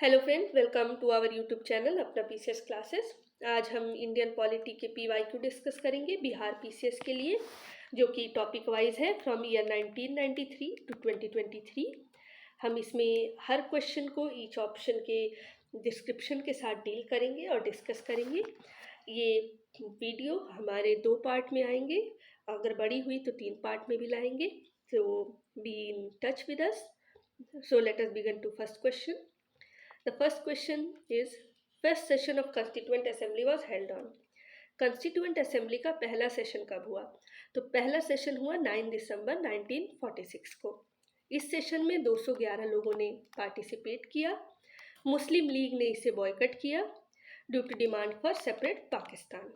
Hello friends, welcome to our YouTube channel अपना PCS classes. आज हम इंडियन पॉलिटी के पीवाईक्यू डिस्कस करेंगे बिहार पीसीएस के लिए, जो कि टॉपिक वाइज है फ्रॉम ईयर 1993 टू 2023। हम इसमें हर क्वेश्चन को ईच ऑप्शन के डिस्क्रिप्शन के साथ डील करेंगे और डिस्कस करेंगे। ये वीडियो हमारे 2 पार्ट में आएंगे, अगर बड़ी हुई तो 3 पार्ट में भी लाएंगे। तो be in touch with us. So let us begin to first question. The first question is, first session of Constituent Assembly was held on. Constituent Assembly का पहला सेशन कब हुआ? तो पहला सेशन हुआ 9 दिसंबर 1946 को। इस सेशन में 211 लोगों ने पार्टिसिपेट किया। मुस्लिम लीग ने इसे बॉयकट किया due to demand for separate Pakistan.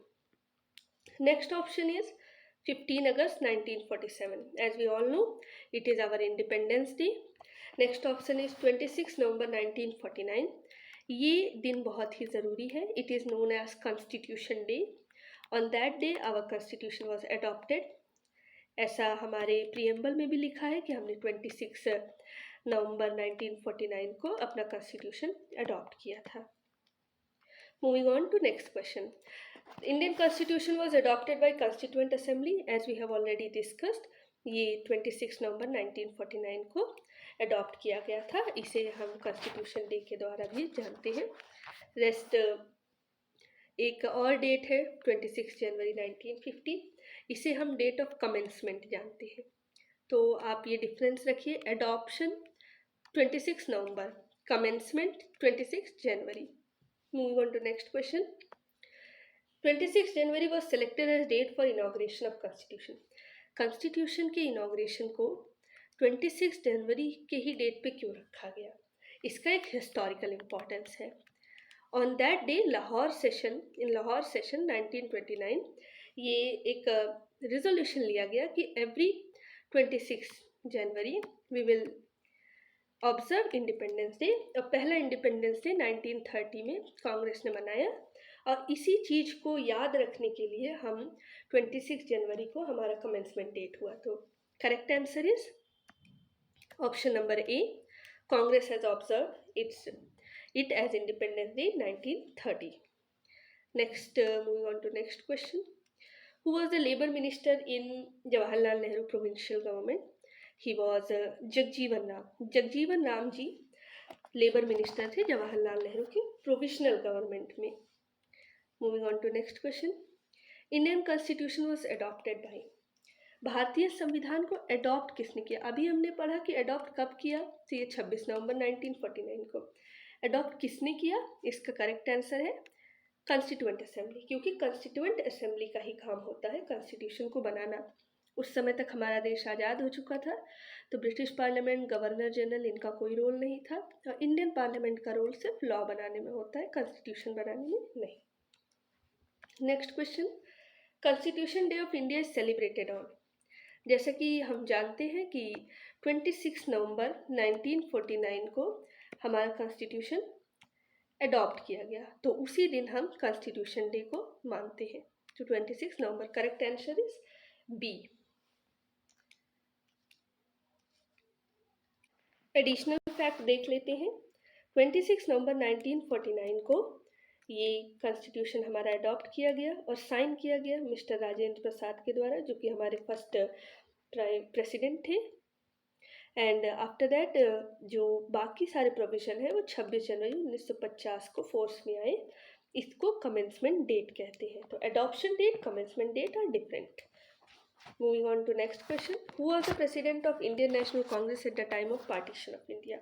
Next option is 15 August 1947. As we all know, it is our Independence Day. Next option is 26 November 1949. ये दिन बहुत ही ज़रूरी है. It is known as constitution day. On that day our constitution was adopted. ऐसा हमारे preamble में भी लिखा है कि हमने 26 नवंबर 1949 को अपना कॉन्स्टिट्यूशन अडॉप्ट किया था. Moving on to next question. Indian constitution was adopted by constituent assembly as we have already discussed. ये 26 नवंबर 1949 को अडॉप्ट किया गया था. इसे हम कॉन्स्टिट्यूशन डे के द्वारा भी जानते हैं. रेस्ट एक और डेट है 26 जनवरी 1950. इसे हम डेट ऑफ कमेंसमेंट जानते हैं. तो आप ये डिफरेंस रखिए. Adoption 26 November, commencement 26 January. Moving on to next question. 26 January was selected as date for inauguration of constitution. Constitution के इनॉग्रेशन को 26 जनवरी के ही डेट पे क्यों रखा गया? इसका एक हिस्टोरिकल इम्पोर्टेंस है. On that day in Lahore session 1929 ये एक रिजोल्यूशन लिया गया कि every 26 January we will observe independence day. और पहला इंडिपेंडेंस डे 1930 में कांग्रेस ने मनाया, और इसी चीज़ को याद रखने के लिए हम 26 जनवरी को हमारा कमेंसमेंट डेट हुआ. तो correct answer is option number A. Congress has observe it as independence day 1930. Next, moving on to next question. Who was the labour minister in Jawaharlal Nehru provincial government? He was Jagjivan Ram. Jagjivan Ram ji labour minister थे जवाहरलाल नेहरू के provisional government में. Moving on to next question. Indian constitution was adopted by. भारतीय संविधान को adopt किसने किया? अभी हमने पढ़ा कि अडॉप्ट कब किया, तो ये 26 नवंबर 1949 को. अडॉप्ट किसने किया? इसका करेक्ट आंसर है कॉन्स्टिट्यूएंट असेंबली, क्योंकि कॉन्स्टिट्यूएंट असेंबली का ही काम होता है कॉन्स्टिट्यूशन को बनाना. उस समय तक हमारा देश आज़ाद हो चुका था, तो ब्रिटिश पार्लियामेंट, गवर्नर जनरल, इनका कोई रोल नहीं था. और इंडियन पार्लियामेंट का रोल सिर्फ लॉ बनाने में होता है, कॉन्स्टिट्यूशन बनाने में नहीं. Next question. Constitution day of India is celebrated on. जैसा कि हम जानते हैं कि 26 नवंबर 1949 को हमारा कॉन्स्टिट्यूशन अडॉप्ट किया गया, तो उसी दिन हम कॉन्स्टिट्यूशन डे को मानते हैं. तो 26 नवंबर. Correct answer is B. Additional fact देख लेते हैं. 26 नवंबर 1949 को ये कॉन्स्टिट्यूशन हमारा अडॉप्ट किया गया और साइन किया गया मिस्टर राजेंद्र प्रसाद के द्वारा, जो कि हमारे फर्स्ट प्रेसिडेंट थे. एंड आफ्टर दैट जो बाकी सारे प्रोविजन है वो 26 जनवरी 1950 को फोर्स में आए. इसको कमेंसमेंट डेट कहते हैं. तो adoption date, commencement date are different. Moving on to next question. Who was the president of Indian national Congress at the time of partition of India?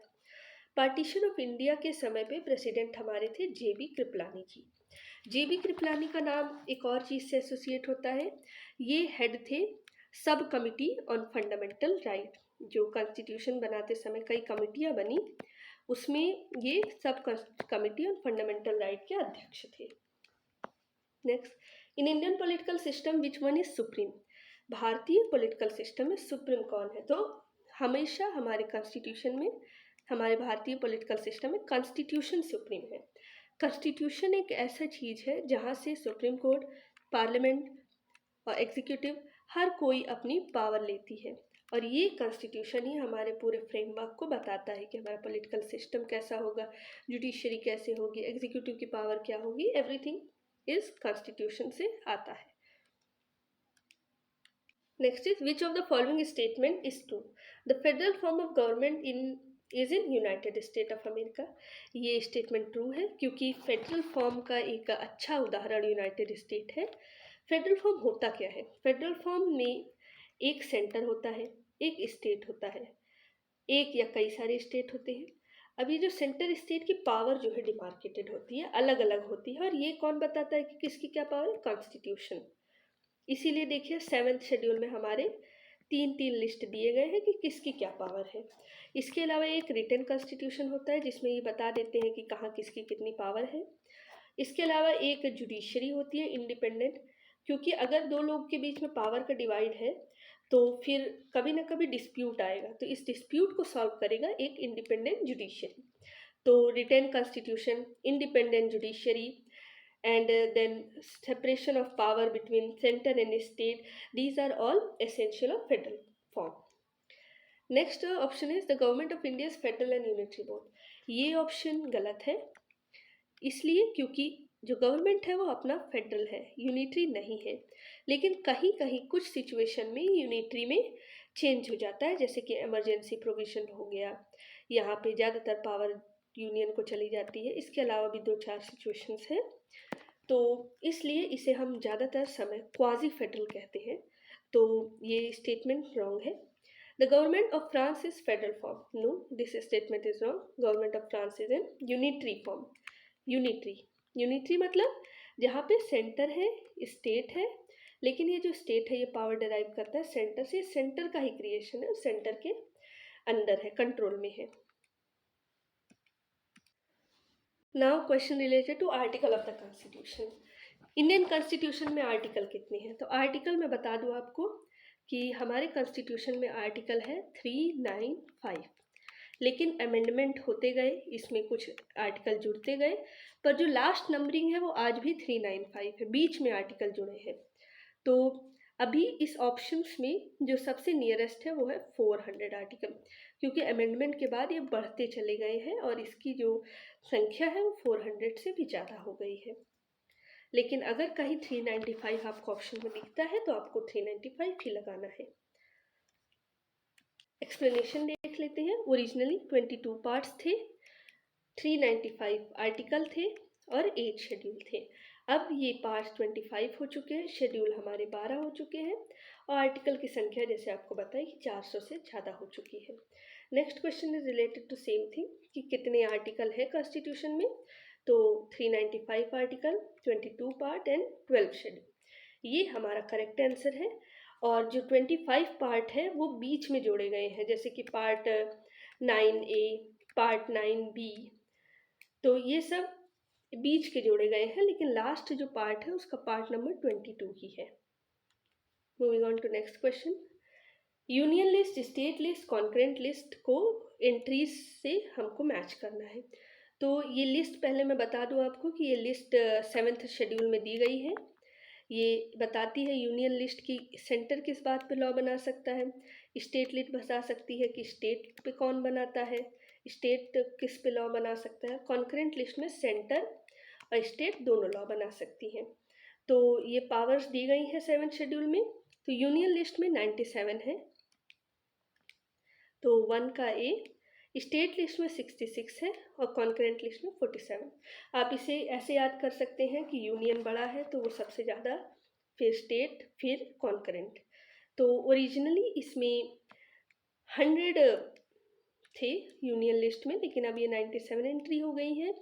Partition of India के समय पे president हमारे थे जेबी कृपलानी जी. जेबी कृपलानी का नाम एक और चीज़ से एसोसिएट होता है. ये हेड थे सब कमिटी ऑन फंडामेंटल राइट. जो कॉन्स्टिट्यूशन बनाते समय कई कमिटियाँ बनी, उसमें ये सब कमिटी ऑन फंडामेंटल राइट के अध्यक्ष थे. Next. In Indian political system which one is supreme? भारतीय पॉलिटिकल सिस्टम में सुप्रीम कौन है? तो हमेशा हमारे कॉन्स्टिट्यूशन में, हमारे भारतीय पॉलिटिकल सिस्टम में कॉन्स्टिट्यूशन सुप्रीम है. कॉन्स्टिट्यूशन एक ऐसा चीज़ है जहाँ से सुप्रीम कोर्ट, पार्लियामेंट और एग्जीक्यूटिव हर कोई अपनी पावर लेती है. और ये कॉन्स्टिट्यूशन ही हमारे पूरे फ्रेमवर्क को बताता है कि हमारा पॉलिटिकल सिस्टम कैसा होगा, जुडिशरी कैसे होगी, एग्जीक्यूटिव की पावर क्या होगी, एवरीथिंग इस कॉन्स्टिट्यूशन से आता है। Next is which of the following statement is true? The federal form of government is in United state of America. ये स्टेटमेंट ट्रू है क्योंकि फेडरल फॉर्म का एक अच्छा उदाहरण यूनाइटेड स्टेट है। फेडरल फॉर्म होता क्या है? फेडरल फॉर्म में एक सेंटर होता है, एक स्टेट होता है, एक या कई सारे स्टेट होते हैं। अब ये जो सेंटर स्टेट की पावर जो है डिमार्केटेड होती है, अलग अलग होती है, और ये कौन बताता है कि किसकी क्या पावर है? कॉन्स्टिट्यूशन। इसीलिए देखिए 7th शेड्यूल में हमारे तीन लिस्ट दिए गए हैं कि किसकी क्या पावर है। इसके अलावा एक रिटन कॉन्स्टिट्यूशन होता है जिसमें ये बता देते हैं कि कहाँ किसकी कितनी पावर है। इसके अलावा एक जुडिशरी होती है इंडिपेंडेंट, क्योंकि अगर दो लोग के बीच में पावर का डिवाइड है तो फिर कभी ना कभी डिस्प्यूट आएगा, तो इस डिस्प्यूट को सॉल्व करेगा एक इंडिपेंडेंट जुडिशरी। तो written constitution, independent judiciary, and then separation of power between center and state, these are all essential of federal form. Next option is the government of India federal and unitary board. ये option गलत है, इसलिए क्योंकि जो government है वो अपना federal है, यूनिटरी नहीं है। लेकिन कहीं कहीं कुछ सिचुएशन में यूनिटरी में चेंज हो जाता है, जैसे कि इमरजेंसी प्रोविजन हो गया, यहाँ पे ज़्यादातर पावर यूनियन को चली जाती है। इसके अलावा भी 2-4 सिचुएशंस हैं, तो इसलिए इसे हम ज़्यादातर समय क्वाजी फेडरल कहते हैं। तो ये स्टेटमेंट रॉन्ग है। The government of France is federal form. No, this statement is wrong. Government of France is in unitary form. Unitary मतलब जहाँ पे सेंटर है, स्टेट है, लेकिन ये जो स्टेट है ये पावर डिराइव करता है सेंटर से, सेंटर का ही क्रिएशन है, सेंटर के अंदर है, कंट्रोल में है। Now question related to article of the constitution. Indian constitution में आर्टिकल कितने हैं? तो आर्टिकल मैं बता दूं आपको कि हमारे कॉन्स्टिट्यूशन में आर्टिकल है 395, लेकिन अमेंडमेंट होते गए, इसमें कुछ आर्टिकल जुड़ते गए, पर जो लास्ट नंबरिंग है वो आज भी 395 है, बीच में आर्टिकल जुड़े हैं। तो अभी इस ऑप्शंस में जो सबसे नियरेस्ट है वो है 400 आर्टिकल, क्योंकि अमेंडमेंट के बाद ये बढ़ते चले गए हैं और इसकी जो संख्या है वो 400 से भी ज़्यादा हो गई है। लेकिन अगर कहीं 395 आपको ऑप्शन में दिखता है तो आपको 395 ही लगाना है। एक्सप्लेनेशन देख लेते हैं। ओरिजिनली 22 पार्ट्स थे, 395 आर्टिकल थे और 8 शेड्यूल थे। अब ये पार्ट्स 25 हो चुके हैं, शेड्यूल हमारे 12 हो चुके हैं और आर्टिकल की संख्या जैसे आपको बताई 400 से ज़्यादा हो चुकी है। Next question is related to same thing कि कितने आर्टिकल है कॉन्स्टिट्यूशन में। तो 395 आर्टिकल, 22 पार्ट एंड 12 शेड्यूल, ये हमारा करेक्ट आंसर है। और जो 25 पार्ट है वो बीच में जोड़े गए हैं, जैसे कि पार्ट 9A, पार्ट 9B, तो ये सब बीच के जोड़े गए हैं, लेकिन लास्ट जो पार्ट है उसका पार्ट नंबर 22 ही है। Moving on to next question. Union list, state list, concurrent list को एंट्रीज से हमको मैच करना है। तो ये लिस्ट पहले मैं बता दूं आपको कि ये लिस्ट 7th शेड्यूल में दी गई है। ये बताती है यूनियन लिस्ट की सेंटर किस बात पे लॉ बना सकता है, स्टेट लिस्ट बता सकती है कि स्टेट पे कौन बनाता है, स्टेट किस पे लॉ बना सकता है। कॉन्करेंट लिस्ट में सेंटर और स्टेट दोनों लॉ बना सकती हैं। तो ये पावर्स दी गई हैं 7th शेड्यूल में। तो यूनियन लिस्ट में 97 है, तो 1 का ए। स्टेट लिस्ट में 66 है और कॉन्करेंट लिस्ट में 47। आप इसे ऐसे याद कर सकते हैं कि यूनियन बड़ा है तो वो सबसे ज़्यादा, फिर स्टेट, फिर कॉन्करेंट। तो ओरिजिनली इसमें 100 थे यूनियन लिस्ट में, लेकिन अब ये 97 एंट्री हो गई है।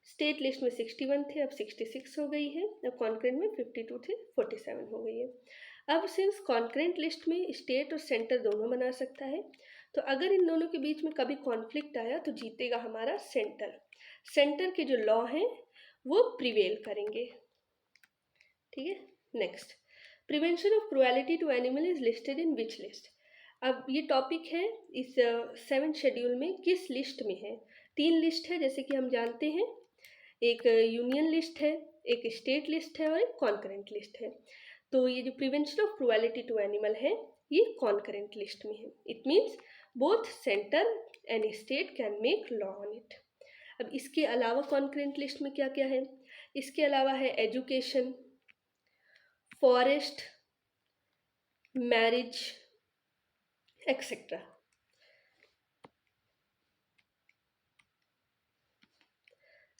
स्टेट लिस्ट में 61 थे, अब 66 हो गई है। अब कॉन्करेंट में 52 थे, 47 हो गई है। अब सिंस कॉन्करेंट लिस्ट में स्टेट और सेंटर दोनों बना सकता है, तो अगर इन दोनों के बीच में कभी कॉन्फ्लिक्ट आया तो जीतेगा हमारा सेंटर। सेंटर के जो लॉ हैं वो प्रिवेल करेंगे। ठीक है। Next, prevention of cruelty to animal is listed in which list? अब ये टॉपिक है इस 7th शेड्यूल में किस लिस्ट में है? 3 लिस्ट है जैसे कि हम जानते हैं, एक यूनियन लिस्ट है, एक स्टेट लिस्ट है और एक कॉन्करेंट लिस्ट है। तो ये जो prevention of cruelty to animal है ये कॉन्करेंट लिस्ट में है। It means both centre and state can make law on it. अब इसके अलावा कॉन्करेंट लिस्ट में क्या क्या है? इसके अलावा है education, forest, marriage, etcetera.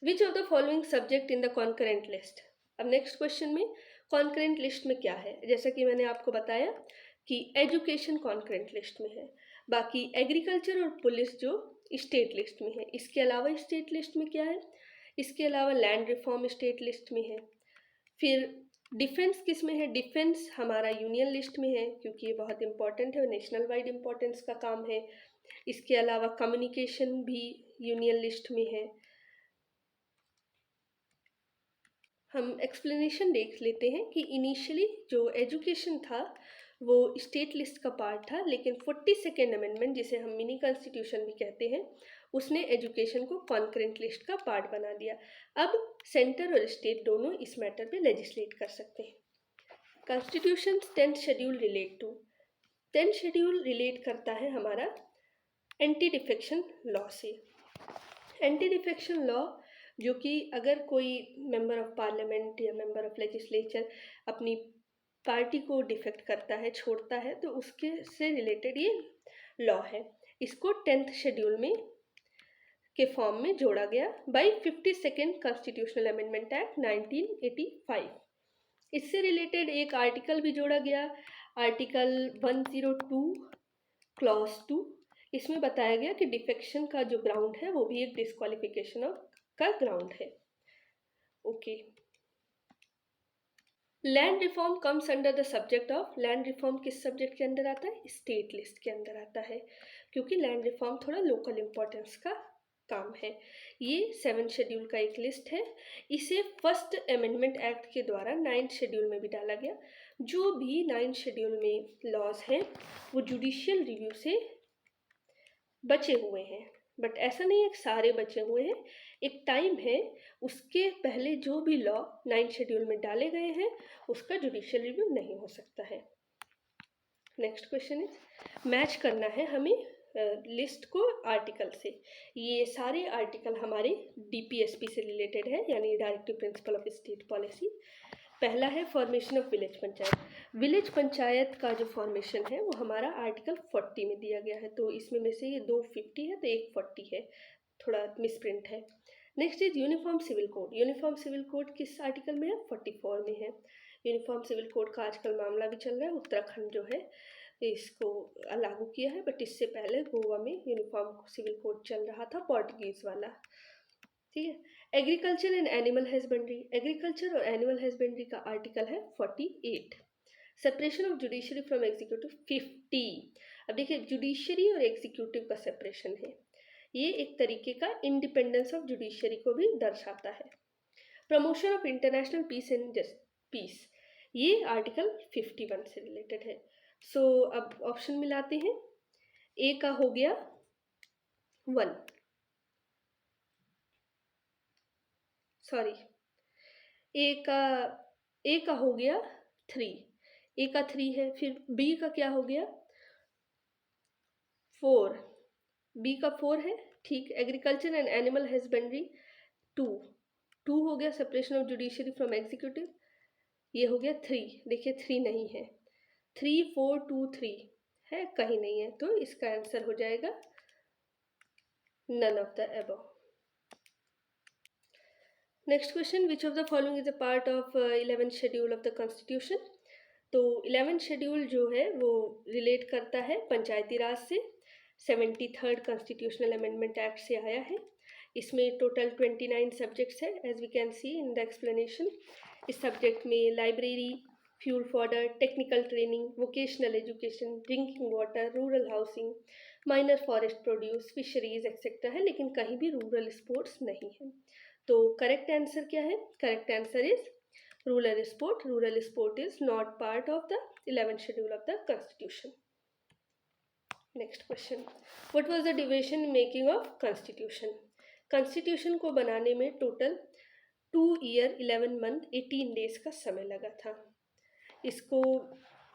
Which of the following subject in the concurrent list? अब नेक्स्ट क्वेश्चन में कॉन्करेंट लिस्ट में क्या है, जैसा कि मैंने आपको बताया कि एजुकेशन कॉन्करेंट लिस्ट में है, बाकी एग्रीकल्चर और पुलिस जो स्टेट लिस्ट में है। इसके अलावा स्टेट लिस्ट में क्या है? इसके अलावा लैंड रिफॉर्म स्टेट लिस्ट में है। फिर डिफेंस किस में है? डिफेंस हमारा यूनियन लिस्ट में है, क्योंकि ये बहुत इंपॉर्टेंट है और नेशनल वाइड इम्पोर्टेंस का काम है। इसके अलावा कम्युनिकेशन भी यूनियन लिस्ट में है। हम एक्सप्लेनेशन देख लेते हैं कि इनिशियली जो एजुकेशन था वो स्टेट लिस्ट का पार्ट था, लेकिन 42nd अमेंडमेंट, जिसे हम मिनी कॉन्स्टिट्यूशन भी कहते हैं, उसने एजुकेशन को कॉन्करेंट लिस्ट का पार्ट बना दिया। अब सेंटर और स्टेट दोनों इस मैटर पे लेजिस्लेट कर सकते हैं। Constitution 10th schedule relate to, 10th schedule relate करता है हमारा एंटी डिफेक्शन लॉ से। एंटी डिफेक्शन लॉ जो कि अगर कोई मेंबर ऑफ पार्लियामेंट या मेंबर ऑफ लेजिस्लेचर अपनी पार्टी को डिफेक्ट करता है, छोड़ता है, तो उसके से रिलेटेड ये लॉ है। इसको 10th शेड्यूल में के फॉर्म में जोड़ा गया bye 52nd constitutional amendment act 1985। इससे रिलेटेड एक आर्टिकल भी जोड़ा गया, आर्टिकल 102 क्लॉज 2। इसमें बताया गया कि डिफेक्शन का जो ग्राउंड है वो भी एक डिस्क्वालिफिकेशन का ग्राउंड है। Okay, land reform comes under the subject of, land reform किस सब्जेक्ट के अंदर आता है? स्टेट लिस्ट के अंदर आता है, क्योंकि लैंड रिफॉर्म थोड़ा लोकल इम्पोर्टेंस का काम है। ये 7th शेड्यूल का एक लिस्ट है। इसे फर्स्ट अमेंडमेंट एक्ट के द्वारा 9th शेड्यूल में भी डाला गया। जो भी 9th शेड्यूल में लॉज हैं वो जुडिशियल रिव्यू से बचे हुए हैं, बट ऐसा नहीं है कि सारे बचे हुए हैं। एक टाइम है, उसके पहले जो भी लॉ 9th शेड्यूल में डाले गए हैं उसका जुडिशियल रिव्यू नहीं हो सकता है। नेक्स्ट क्वेश्चन इज, मैच करना है हमें लिस्ट को आर्टिकल से। ये सारे आर्टिकल हमारे डीपीएसपी से रिलेटेड है, यानी directive principle of state policy. पहला है formation of village panchayat. Village panchayat का जो फॉर्मेशन है वो हमारा आर्टिकल 40 में दिया गया है, तो इसमें में से ये 2 50 है तो एक 40 है, थोड़ा मिसप्रिंट है। Next is uniform civil code. Uniform civil code किस आर्टिकल में है? 44 में है। यूनिफॉर्म सिविल कोड का आजकल मामला भी चल रहा है, उत्तराखंड जो है इसको लागू किया है, बट इससे पहले गोवा में यूनिफॉर्म सिविल कोड चल रहा था, पोर्टुगीज वाला। ठीक है। Agriculture and animal husbandry, agriculture और एनिमल हस्बेंड्री का आर्टिकल है 48। Separation of judiciary from executive 50। अब देखिए, जुडिशरी और एग्जीक्यूटिव का सेपरेशन है, ये एक तरीके का इंडिपेंडेंस ऑफ जुडिशरी को भी दर्शाता है। Promotion of international peace and peace, ये आर्टिकल 51 से रिलेटेड है। सो अब ऑप्शन मिलाते हैं। ए का हो गया 1, सॉरी ए का हो गया 3, ए का 3 है। फिर बी का क्या हो गया? 4, बी का 4 है। ठीक। एग्रीकल्चर एंड एनिमल हस्बेंड्री 2 हो गया। Separation of judiciary from executive, ये हो गया 3। देखिए 3 नहीं है, 3 4 2 3 है, कहीं नहीं है, तो इसका आंसर हो जाएगा none of the above. Next question, which of the following is a part of 11th schedule of the constitution? तो 11th शेड्यूल जो है वो रिलेट करता है पंचायती राज से। 73rd कॉन्स्टिट्यूशनल अमेंडमेंट एक्ट से आया है। इसमें टोटल 29 सब्जेक्ट्स है, as we can see in the explanation. इस सब्जेक्ट में library, fuel fodder, technical training, vocational education, drinking water, rural housing, minor forest produce, fisheries etcetera है, लेकिन कहीं भी रूरल स्पोर्ट्स नहीं है। तो करेक्ट आंसर क्या है? Correct answer is rural sport. Rural sport is not part of the 11th schedule of the constitution. Next question, what was the duration making of constitution? Constitution को बनाने में total 2 year 11 month 18 days का समय लगा था। इसको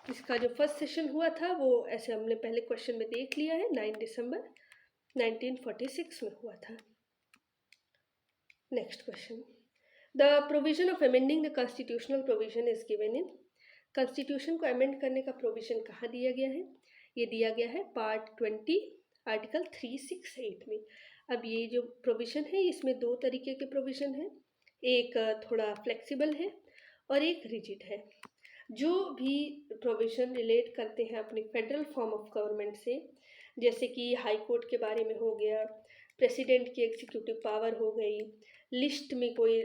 इसका जो फर्स्ट सेशन हुआ था वो ऐसे हमने पहले क्वेश्चन में देख लिया है, 9 दिसंबर 1946 में हुआ था। Next question, the provision of amending the constitutional provision is given in, constitution को अमेंड करने का प्रोविजन कहाँ दिया गया है? ये दिया गया है पार्ट 20 आर्टिकल 368 में। अब ये जो प्रोविजन है इसमें दो तरीके के प्रोविजन है, एक थोड़ा फ्लेक्सिबल है और एक रिजिड है। जो भी प्रोविजन रिलेट करते हैं अपने फेडरल फॉर्म ऑफ गवर्नमेंट से, जैसे कि हाई कोर्ट के बारे में हो गया, प्रेसिडेंट की एग्जीक्यूटिव पावर हो गई, लिस्ट में कोई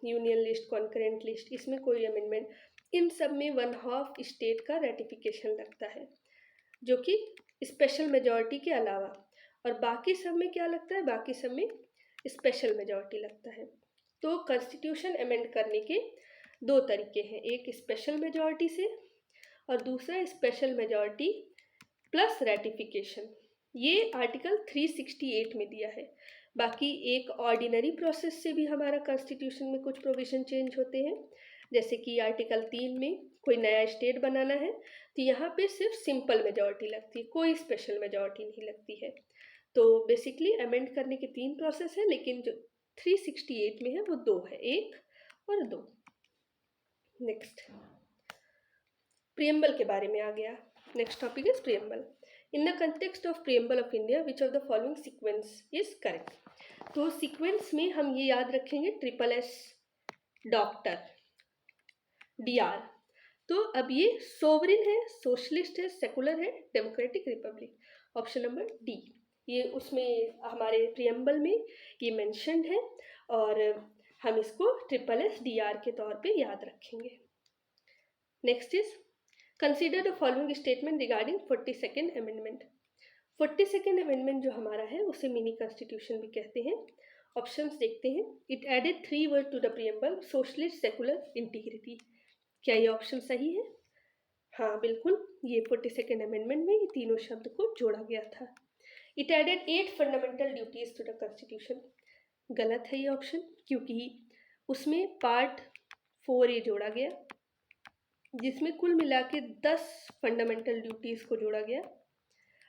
यूनियन लिस्ट, कॉन्करेंट लिस्ट, इसमें कोई अमेंडमेंट, इन सब में 1/2 स्टेट का रेटिफिकेशन लगता है, जो कि स्पेशल मेजॉरिटी के अलावा। और बाकी सब में क्या लगता है? बाकी सब में स्पेशल मेजॉरिटी लगता है। तो कॉन्स्टिट्यूशन अमेंड करने के दो तरीके हैं, एक स्पेशल मेजॉरिटी से और दूसरा स्पेशल मेजॉरिटी प्लस रेटिफिकेशन। ये आर्टिकल 368 में दिया है। बाकी एक ऑर्डिनरी प्रोसेस से भी हमारा कॉन्स्टिट्यूशन में कुछ प्रोविजन चेंज होते हैं, जैसे कि आर्टिकल 3 में कोई नया स्टेट बनाना है तो यहाँ पे सिर्फ सिंपल मेजॉरिटी लगती है, कोई स्पेशल मेजॉरिटी नहीं लगती है। तो बेसिकली अमेंड करने के 3 प्रोसेस है, लेकिन जो 368 में है वो 2 है, 1 और 2। नेक्स्ट, प्रियम्बल के बारे में आ गया। Next topic is preamble. In the context of preamble of India which of the following sequence is correct? तो सीक्वेंस में हम ये याद रखेंगे SSS डॉक्टर DR। तो अब ये सोवरिन है, सोशलिस्ट है, सेकुलर है, democratic Republic, option number D. ये उसमें हमारे प्रियम्बल में ये मेंशन्ड है और हम इसको SSS DR के तौर पे याद रखेंगे। Next is consider the following statement regarding 42nd amendment. 42nd amendment जो हमारा है उसे मिनी कॉन्स्टिट्यूशन भी कहते हैं। ऑप्शंस देखते हैं। It added 3 word to the preamble, socialist, secular, integrity. क्या ये ऑप्शन सही है? हाँ बिल्कुल, ये 42nd अमेंडमेंट में ये तीनों शब्द को जोड़ा गया था। It added 8 fundamental duties to the constitution. गलत है ये ऑप्शन, क्योंकि उसमें पार्ट 4A जोड़ा गया जिसमें कुल मिला के 10 फंडामेंटल ड्यूटीज को जोड़ा गया।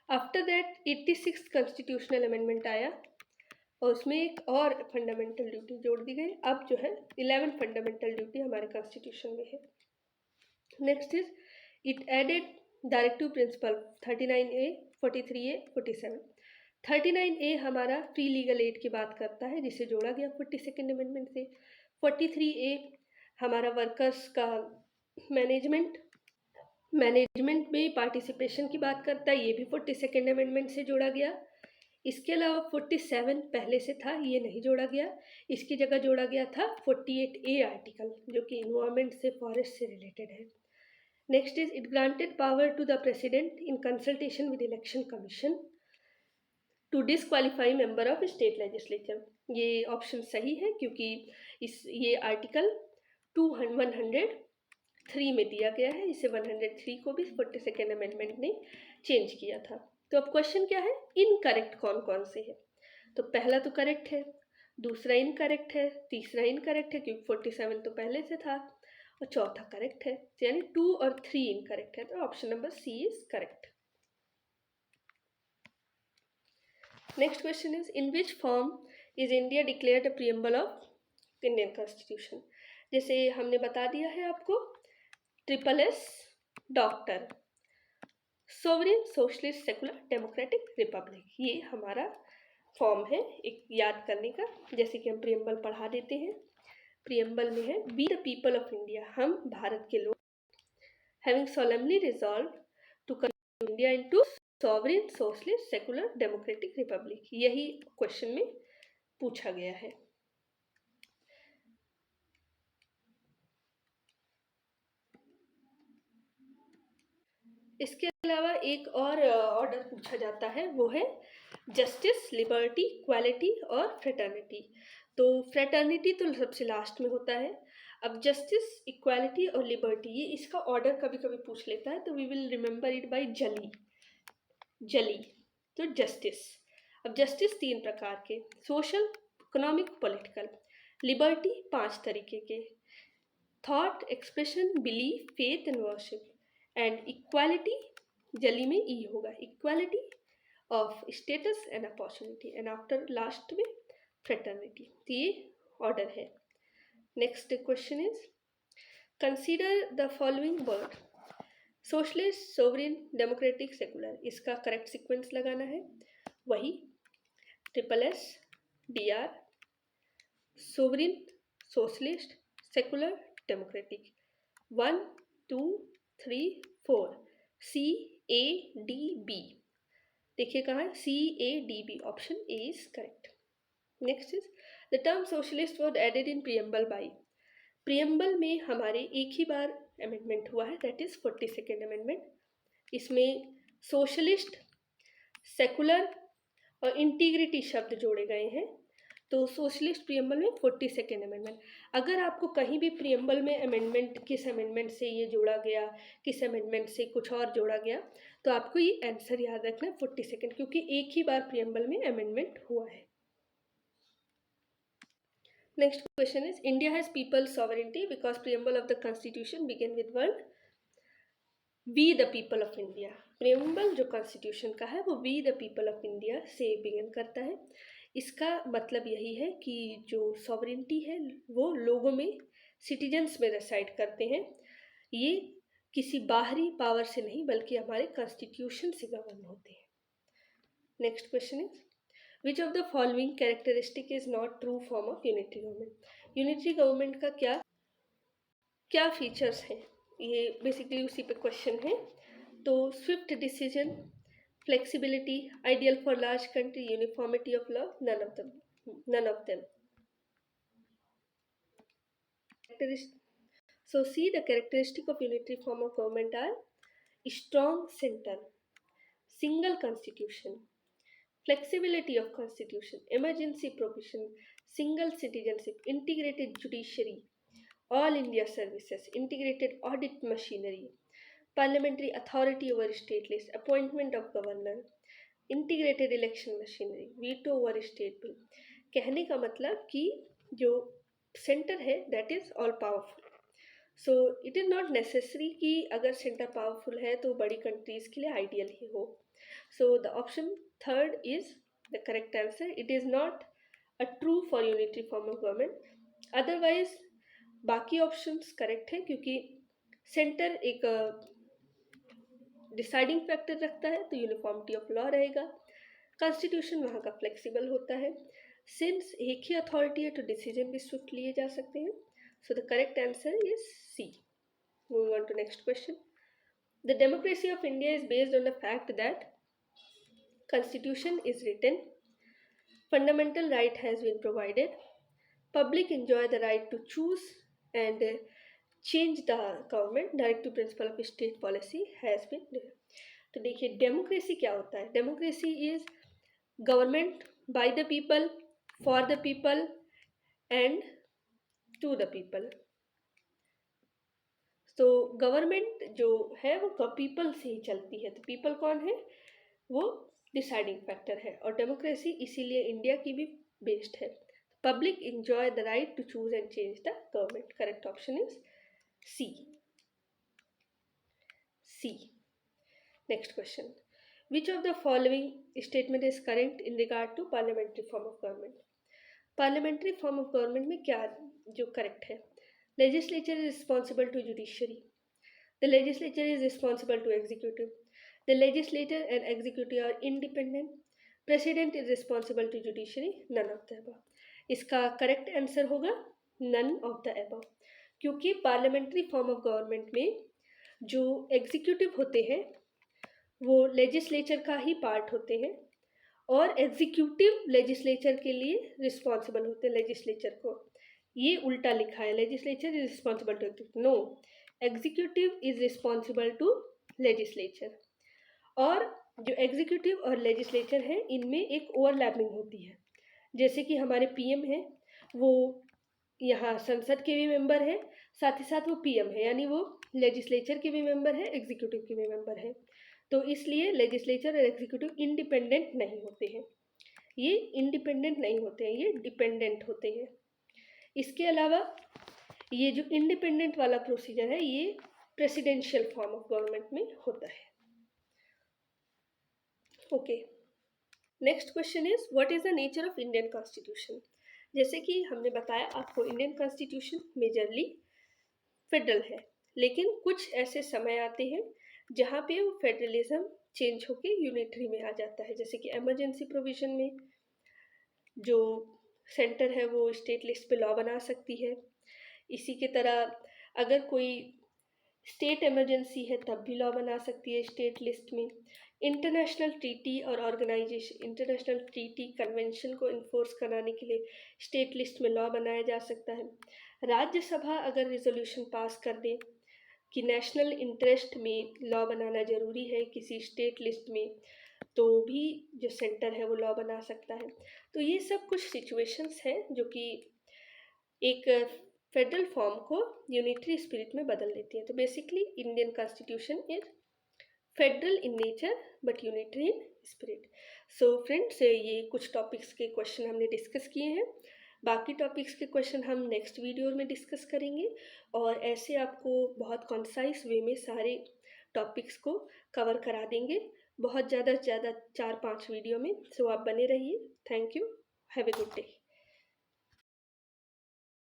आफ्टर दैट 86 कॉन्स्टिट्यूशनल अमेंडमेंट आया और उसमें एक और फंडामेंटल ड्यूटी जोड़ दी गई। अब जो है 11 फंडामेंटल ड्यूटी हमारे कॉन्स्टिट्यूशन में है। Next is it added directive principle 39A, 43A, 47। 39A हमारा फ्री लीगल एड की बात करता है जिसे जोड़ा गया 42nd अमेंडमेंट से। 43A हमारा वर्कर्स का मैनेजमेंट में पार्टिसिपेशन की बात करता है, ये भी 42nd अमेंडमेंट से जोड़ा गया। इसके अलावा 47 पहले से था, ये नहीं जोड़ा गया। इसकी जगह जोड़ा गया था 48A आर्टिकल जो कि इन्वायरमेंट से, फॉरेस्ट से रिलेटेड है। Next is it granted power to the president in consultation with election commission to disqualify member of state legislature. ये ऑप्शन सही है क्योंकि ये आर्टिकल 103 में दिया गया है। इसे 103 को भी 42nd अमेंडमेंट ने चेंज किया था। तो अब क्वेश्चन क्या है, इनकरेक्ट कौन कौन से है? तो पहला तो करेक्ट है, दूसरा इनकरेक्ट है, तीसरा इनकरेक्ट है क्योंकि 47 तो पहले से था, और चौथा करेक्ट है। यानी 2 और 3 इनकरेक्ट है। तो option number C is correct. Next question is in which form is India declared a preamble of Indian constitution? जैसे हमने बता दिया है आपको, SSS doctor, sovereign, socialist, secular, democratic, republic, ये हमारा फॉर्म है एक याद करने का। जैसे कि हम प्रियम्बल पढ़ा देते हैं। प्रियम्बल में है we the people of India, हम भारत के लोग, having solemnly resolve to convert India into sovereign, socialist, secular, democratic, republic. यही क्वेश्चन में पूछा गया है। इसके अलावा एक और ऑर्डर पूछा जाता है, वो है जस्टिस, लिबर्टी, इक्वालिटी और फ्रेटर्निटी। तो फ्रेटर्निटी तो सबसे लास्ट में होता है। अब जस्टिस, इक्वालिटी और लिबर्टी, ये इसका ऑर्डर कभी कभी पूछ लेता है, तो we will remember it by जली। तो जस्टिस, अब जस्टिस 3 प्रकार के, सोशल, इकोनॉमिक, पॉलिटिकल। लिबर्टी 5 तरीके के, thought, expression, belief, faith and worship. And equality, जली में ई होगा, equality of status and opportunity, and after last में फ्रेटर्निटी। तो ये ऑर्डर है। Next question is consider the following word socialist, sovereign, democratic, secular. इसका करेक्ट सीक्वेंस लगाना है, वही SSS, DR, sovereign, socialist, secular, democratic. 1 2 3 4 CADB। देखिए कहाँ है, CADB, option A is correct. Next is the term socialist was added in preamble by. Preamble में हमारे एक ही बार अमेंडमेंट हुआ है, दैट इज 42nd अमेंडमेंट। इसमें सोशलिस्ट, सेकुलर और इंटीग्रिटी शब्द जोड़े गए हैं। तो सोशलिस्ट प्रियम्बल में 42nd अमेंडमेंट। अगर आपको कहीं भी प्रियम्बल में अमेंडमेंट, किस अमेंडमेंट से ये जोड़ा गया, किस अमेंडमेंट से कुछ और जोड़ा गया, तो आपको ये आंसर याद रखना है 42nd, क्योंकि एक ही बार प्रियम्बल में अमेंडमेंट हुआ है। Next question is India has people's sovereignty because preamble of the constitution begin with word we the people of India। preamble जो constitution का है वो we the people of India से begin करता है। इसका मतलब यही है कि जो sovereignty है वो लोगों में, citizens में reside करते हैं। ये किसी बाहरी पावर से नहीं बल्कि हमारे constitution से govern होते हैं। Next question is Which of the following characteristic is not true form of unitary government? Unitary government का क्या फीचर्स हैं, ये बेसिकली उसी पे क्वेश्चन है। तो swift decision, flexibility, ideal for large country, uniformity of law, none of them. So see the characteristic of unitary form of government are strong center, single constitution, flexibility of constitution, emergency provision, single citizenship, integrated judiciary, all India services, integrated audit machinery, parliamentary authority over stateless, appointment of governor, integrated election machinery, veto over state bill। कहने का मतलब कि जो centre है that is all powerful. So it is not necessary कि अगर centre powerful है तो बड़ी कंट्रीज के लिए आइडियल ही हो। So the option third is the correct answer. It is not a true for unitary form of government. Otherwise बाकी options correct है, क्योंकि सेंटर एक डिसाइडिंग फैक्टर रखता है तो यूनिफॉर्मिटी ऑफ लॉ रहेगा। कॉन्स्टिट्यूशन वहाँ का फ्लेक्सिबल होता है। सिंस एक ही अथॉरिटी है तो डिसीजन भी स्विफ्ट लिए जा सकते हैं। So the correct answer is C. Moving on to next question. The democracy of India is based on the fact that constitution is written, fundamental right has been provided, public enjoy the right to choose and change the government, directive principle of state policy has been there। तो देखिए democracy क्या होता है। Democracy is government by the people, for the people and to the people. तो government जो है वो people से ही चलती है। तो पीपल कौन है, वो डिसाइडिंग फैक्टर है। और डेमोक्रेसी इसीलिए इंडिया की भी बेस्ड है। Public enjoy the right to choose and change the government. Correct option is C. C. Next question. Which of the following statement is correct in regard to parliamentary form of government. Parliamentary form of government में क्या जो correct है। Legislature is responsible to judiciary, the legislature is responsible to executive, the legislature and executive are independent, president is responsible to judiciary, none of the above। इसका correct answer होगा none of the above, क्योंकि parliamentary form of government में जो executive होते हैं वो legislature का ही part होते हैं और एग्जीक्यूटिव लेजिस्लेचर के लिए रिस्पॉन्सिबल होते हैं। लेजिस्लेचर को ये उल्टा लिखा है, legislature is responsible to executive, no, executive is responsible to legislature. और जो एग्जीक्यूटिव और लेजिस्लेचर है इनमें एक ओवरलैपिंग होती है। जैसे कि हमारे पीएम है, वो यहाँ संसद के भी मेंबर है, साथ ही साथ वो पीएम है, यानी वो लेजिस्लेचर के भी मेंबर है, एग्जीक्यूटिव के भी मेंबर है। तो इसलिए लेजिस्लेचर और एग्जीक्यूटिव इंडिपेंडेंट नहीं होते हैं। ये इंडिपेंडेंट नहीं होते हैं, ये डिपेंडेंट होते हैं। इसके अलावा ये जो इंडिपेंडेंट वाला प्रोसीजर है ये प्रेसिडेंशियल फॉर्म ऑफ गवर्नमेंट में होता है। Okay, next question is what is the nature of Indian constitution. जैसे कि हमने बताया आपको, इंडियन कॉन्स्टिट्यूशन मेजरली फेडरल है, लेकिन कुछ ऐसे समय आते हैं जहाँ पे वो फेडरलिज्म चेंज होके यूनिटरी में आ जाता है। जैसे कि इमरजेंसी प्रोविजन में जो सेंटर है वो स्टेट लिस्ट पे लॉ बना सकती है। इसी के तरह अगर कोई स्टेट इमरजेंसी है तब भी लॉ बना सकती है स्टेट लिस्ट में। इंटरनेशनल ट्रीटी और ऑर्गेनाइजेशन, इंटरनेशनल ट्रीटी कन्वेंशन को इन्फोर्स कराने के लिए स्टेट लिस्ट में लॉ बनाया जा सकता है। राज्यसभा अगर रिजोल्यूशन पास कर दे कि नेशनल इंटरेस्ट में लॉ बनाना ज़रूरी है किसी स्टेट लिस्ट में, तो भी जो सेंटर है वो लॉ बना सकता है। तो ये सब कुछ सिचुएशंस हैं जो कि एक फेडरल फॉर्म को यूनिटरी स्पिरिट में बदल देती है। तो basically Indian constitution is federal in nature but unitary in spirit. So friends, ये कुछ टॉपिक्स के क्वेश्चन हमने डिस्कस किए हैं। बाकी टॉपिक्स के क्वेश्चन हम नेक्स्ट वीडियो में डिस्कस करेंगे, और ऐसे आपको बहुत कॉन्साइज वे में सारे टॉपिक्स को कवर करा देंगे, बहुत ज़्यादा से ज़्यादा 4-5 वीडियो में। सो आप बने रहिए। Thank you, have a good day.